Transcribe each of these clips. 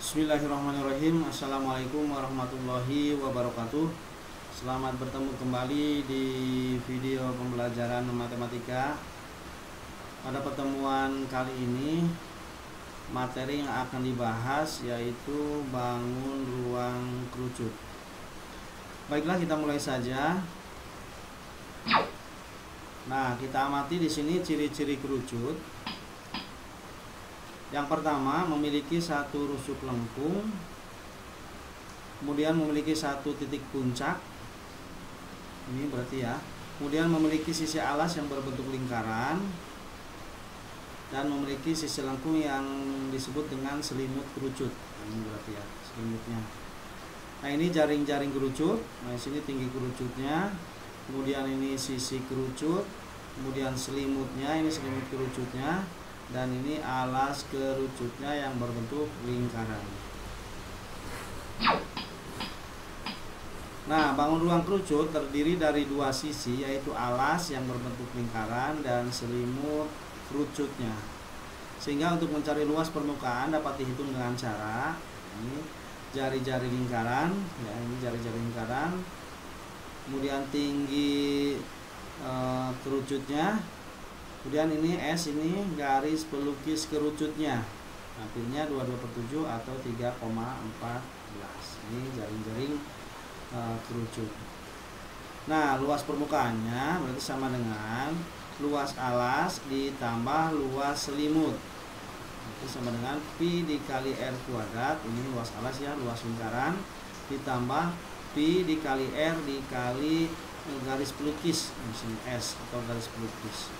Bismillahirrahmanirrahim. Assalamualaikum warahmatullahi wabarakatuh. Selamat bertemu kembali di video pembelajaran matematika. Pada pertemuan kali ini, materi yang akan dibahas yaitu bangun ruang kerucut. Baiklah, kita mulai saja. Nah, kita amati di sini ciri-ciri kerucut. Yang pertama, memiliki satu rusuk lengkung, kemudian memiliki satu titik puncak, ini berarti ya, kemudian memiliki sisi alas yang berbentuk lingkaran, dan memiliki sisi lengkung yang disebut dengan selimut kerucut. Ini berarti ya, selimutnya. Nah, ini jaring-jaring kerucut. Nah, di sini tinggi kerucutnya, kemudian ini sisi kerucut, kemudian selimutnya, ini selimut kerucutnya, dan ini alas kerucutnya yang berbentuk lingkaran. Nah, bangun ruang kerucut terdiri dari dua sisi, yaitu alas yang berbentuk lingkaran dan selimut kerucutnya. Sehingga untuk mencari luas permukaan dapat dihitung dengan cara ini jari-jari lingkaran, ya, ini jari-jari lingkaran, kemudian tinggi kerucutnya. Kemudian ini S, ini garis pelukis kerucutnya, artinya 22/7 atau 3,14. Ini jaring-jaring kerucut. Nah, luas permukaannya berarti sama dengan luas alas ditambah luas selimut. Itu sama dengan pi dikali R kuadrat. Ini luas alas ya, luas lingkaran, ditambah pi dikali R dikali garis pelukis, di sini S atau garis pelukis.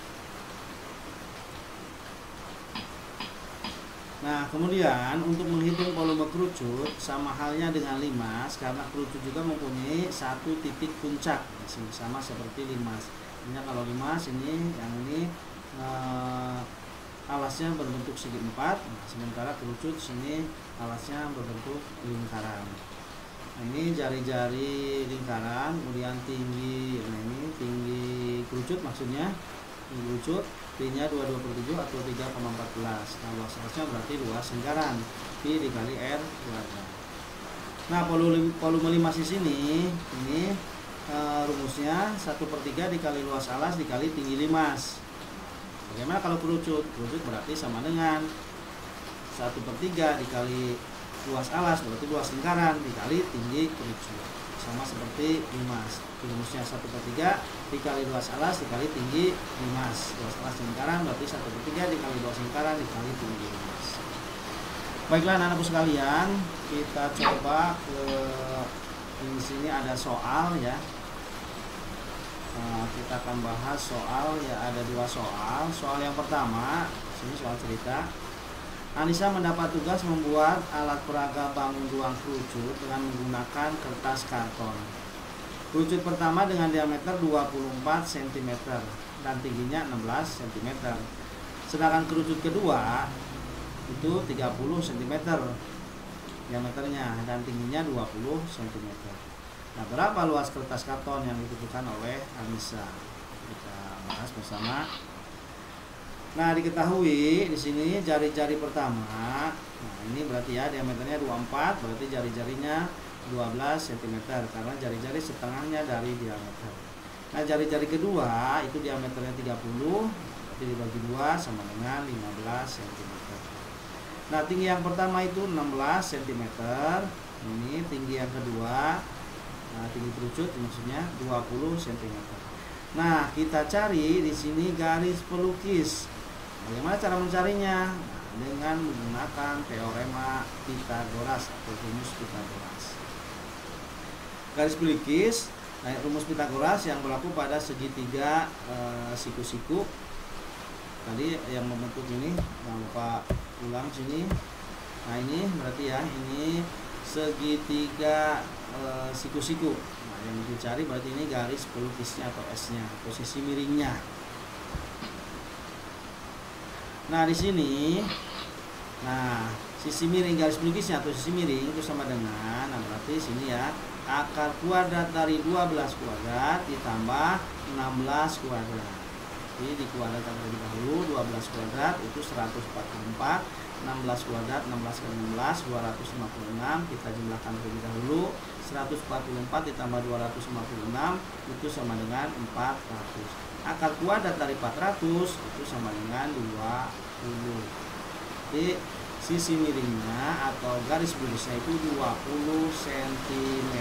Nah, kemudian untuk menghitung volume kerucut sama halnya dengan limas, karena kerucut juga mempunyai satu titik puncak, sama seperti limas. Ini kalau limas ini yang ini alasnya berbentuk segi empat, sementara kerucut sini alasnya berbentuk lingkaran. Nah, ini jari-jari lingkaran, kemudian tinggi, nah ini tinggi kerucut maksudnya, tinggi kerucut, pi-nya 22/7 atau 3,14. Nah, luas alasnya berarti luas lingkaran, pi dikali R kuadrat. Nah, volume limas di sini, ini rumusnya 1/3 dikali luas alas dikali tinggi limas. Bagaimana kalau kerucut? Kerucut berarti sama dengan 1/3 dikali luas alas berarti luas lingkaran dikali tinggi kerucut, sama seperti limas. Rumusnya 1/3 dikali luas alas dikali tinggi limas. Luas alas lingkaran berarti 1/3 dikali luas lingkaran dikali tinggi limas. Baiklah anak-anakku sekalian, kita coba ke di sini ada soal ya. Nah, kita akan bahas soal ya, ada dua soal. Soal yang pertama, sini soal cerita. Anissa mendapat tugas membuat alat peraga bangun ruang kerucut dengan menggunakan kertas karton. Kerucut pertama dengan diameter 24 cm dan tingginya 16 cm. Sedangkan kerucut kedua itu 30 cm diameternya dan tingginya 20 cm. Nah, berapa luas kertas karton yang dibutuhkan oleh Anissa? Kita bahas bersama. Nah, diketahui di sini jari-jari pertama, nah ini berarti ya diameternya 24, berarti jari-jarinya 12 cm karena jari-jari setengahnya dari diameter. Nah, jari-jari kedua itu diameternya 30, berarti dibagi 2 sama dengan 15 cm. Nah, tinggi yang pertama itu 16 cm. Ini tinggi yang kedua, nah tinggi kerucut maksudnya 20 cm. Nah, kita cari di sini garis pelukis. Bagaimana cara mencarinya? Nah, dengan menggunakan teorema Pythagoras atau rumus Pythagoras. Garis pelukis, nah, rumus Pythagoras yang berlaku pada segitiga siku-siku. Tadi yang membentuk ini, jangan lupa ulang sini. Nah, ini berarti ya, ini segitiga siku-siku. Nah, yang dicari berarti ini garis pelukisnya atau S-nya, posisi miringnya. Nah, di sini, nah sisi miring garis pelukisnya atau sisi miring itu sama dengan, nah berarti sini ya, akar kuadrat dari 12 kuadrat ditambah 16 kuadrat. Jadi dikuadratkan terlebih dahulu. 12 kuadrat itu 144, 16 kuadrat 16 kali 16 256. Kita jumlahkan terlebih dahulu. 144 ditambah 256 itu sama dengan 400. Akar kuadrat dari 400 itu sama dengan 20. Jadi sisi miringnya atau garis lurusnya itu 20 cm.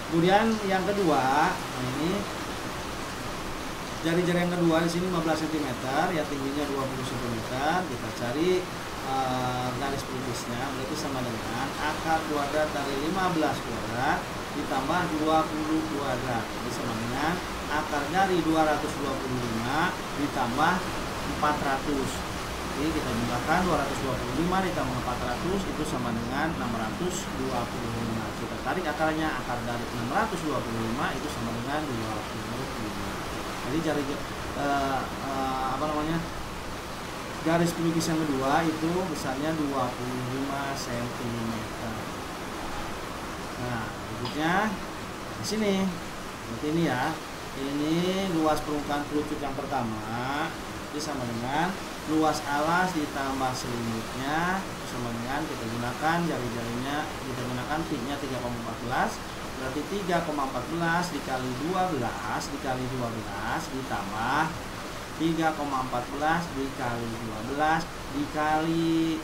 Kemudian yang kedua, ini jari-jari yang kedua di sini 15 cm, ya tingginya 20 cm. Kita cari garis pelukisnya, berarti sama dengan akar kuadrat dari 15 kuadrat ditambah 20 kuadrat. Jadi sama dengan akar dari 225 ditambah 400. Jadi kita jumlahkan 225 ditambah 400 itu sama dengan 625. Kita tarik akarnya, akar dari 625 itu sama dengan 25. Jadi jari garis pelukis yang kedua itu besarnya 25 cm. Nah, berikutnya di sini. Berarti ini ya. Ini luas permukaan kerucut yang pertama itu sama dengan luas alas ditambah selimutnya sama dengan kita gunakan jari-jarinya, kita gunakan pi-nya 3,14, berarti 3,14 dikali 12 dikali 12 ditambah 3,14 dikali 12 dikali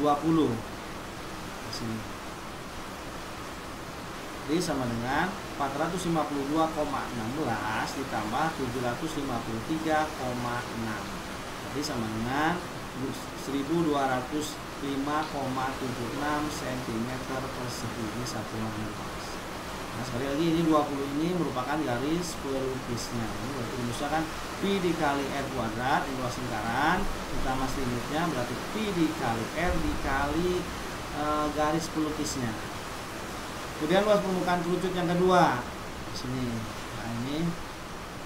20 sini. Jadi sama dengan 452,16 ditambah 753,6. Jadi sama dengan 1205,76 cm persegi. Ini satuan luas. Nah, sekali lagi ini 20 ini merupakan garis pelukisnya. Ini berarti misalkan pi dikali r kuadrat, ini luas lingkaran, ditambah selimutnya berarti pi dikali r dikali garis pelukisnya. Kemudian luas permukaan kerucut yang kedua di sini. Nah, ini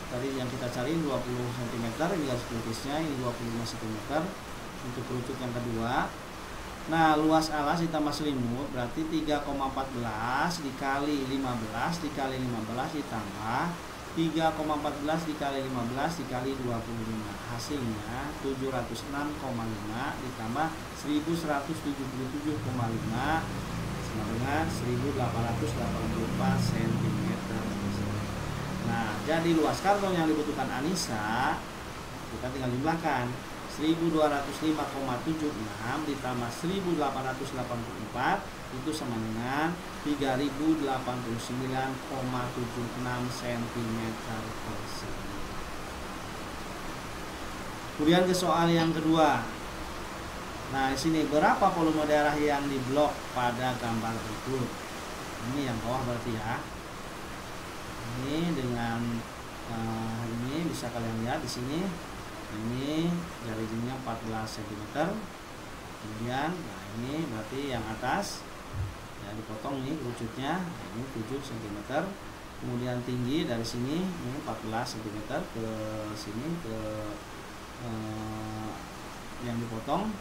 tadi yang kita cari 20 cm, ini garis pelukisnya, ini 25 cm untuk kerucut yang kedua. Nah, luas alas ditambah selimut berarti 3,14 dikali 15 dikali 15 ditambah 3,14 dikali 15 dikali 25. Hasilnya 706,5 ditambah 1177,5 sama dengan 1884 cm. Nah, jadi luas karton yang dibutuhkan Anissa kita tinggal jumlahkan 1205,76 ditambah 1884 itu sama dengan 3089,76 cm persegi. Kemudian ke soal yang kedua. Nah, di sini berapa volume daerah yang diblok pada gambar berikut? Ini yang bawah berarti ya. Ini dengan ini bisa kalian lihat di sini. Ini jari-jarinya 14 cm. Kemudian nah ini berarti yang atas ya dipotong ini kerucutnya. Nah, ini 7 cm. Kemudian tinggi dari sini ini 14 cm ke sini ke yang dipotong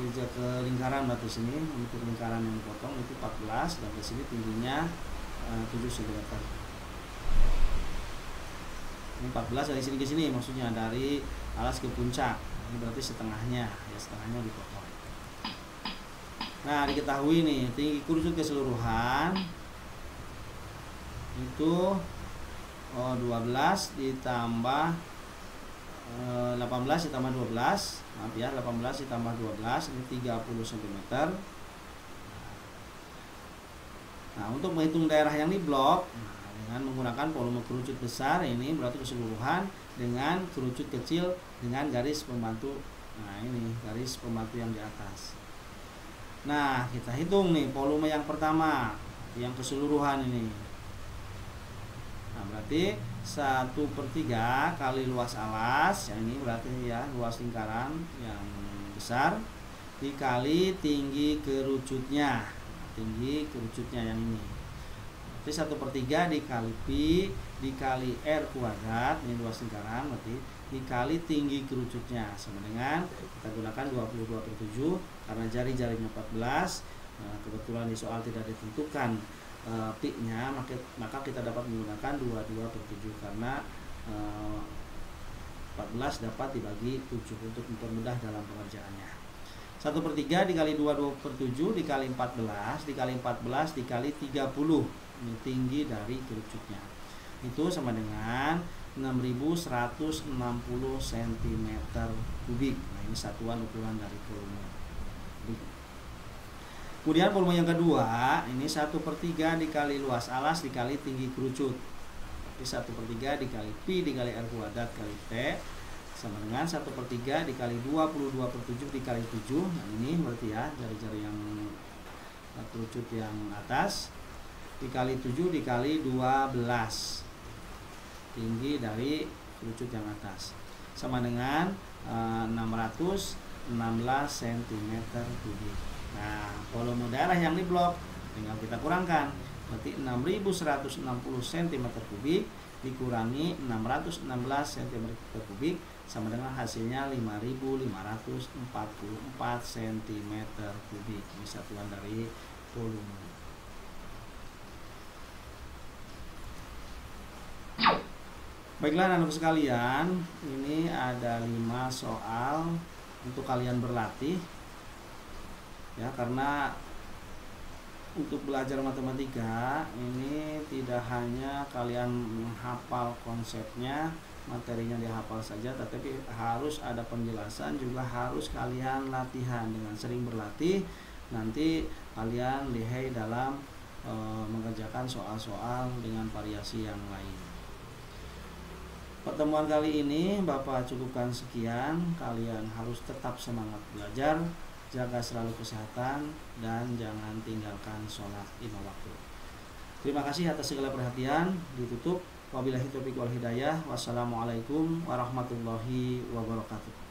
ke lingkaran berarti sini untuk lingkaran yang dipotong itu 14 dan ke sini tingginya 7 cm. Ini 14 dari sini ke sini maksudnya dari alas ke puncak. Ini berarti setengahnya ya, setengahnya dipotong. Nah, diketahui nih tinggi kerucut keseluruhan itu 12 ditambah 18 ditambah 12, maaf ya, 18 ditambah 12 ini 30 cm. Nah, untuk menghitung daerah yang diblok dengan menggunakan volume kerucut besar ini berarti keseluruhan dengan kerucut kecil dengan garis pembantu. Nah, ini garis pembantu yang di atas. Nah, kita hitung nih volume yang pertama yang keseluruhan ini. Nah, berarti 1/3 kali luas alas yang ini berarti ya luas lingkaran yang besar dikali tinggi kerucutnya. Tinggi kerucutnya yang ini berarti 1/3 dikali pi dikali r kuadrat, ini luas lingkaran berarti dikali tinggi kerucutnya sama dengan kita gunakan 22/7 karena jari-jarinya 14. Nah, kebetulan di soal tidak ditentukan pi-nya, maka kita dapat menggunakan 22/7 karena 14 dapat dibagi 7 untuk mempermudah dalam pengerjaannya. 1/3 dikali 22/7 dikali 14 dikali 14 dikali 30, ini tinggi dari kerucutnya, itu sama dengan 6160 cm kubik. Nah, ini satuan ukuran dari volume. Kemudian volume yang kedua, ini 1/3 dikali luas alas dikali tinggi kerucut. Jadi 1/3 dikali pi dikali r kuadrat kali t sama dengan 1/3 dikali 22/7 dikali 7. Nah, ini berarti ya jari-jari yang kerucut yang atas dikali 7 dikali 12, tinggi dari kerucut yang atas, sama dengan 616 cm kubik. Nah, volume darah yang di blok tinggal kita kurangkan, berarti 6160 cm kubik dikurangi 616 cm kubik sama dengan hasilnya 5544 cm kubik. Ini satuan dari volume. Baiklah anak-anak sekalian, ini ada 5 soal untuk kalian berlatih ya, karena untuk belajar matematika ini tidak hanya kalian menghafal konsepnya, materinya dihafal saja, tetapi harus ada penjelasan, juga harus kalian latihan. Dengan sering berlatih nanti kalian lihai dalam mengerjakan soal-soal dengan variasi yang lain. Pertemuan kali ini Bapak cukupkan sekian. Kalian harus tetap semangat belajar, jaga selalu kesehatan, dan jangan tinggalkan sholat 5 waktu. Terima kasih atas segala perhatian. Ditutup. Wabillahi taufiq wal hidayah. Wassalamualaikum warahmatullahi wabarakatuh.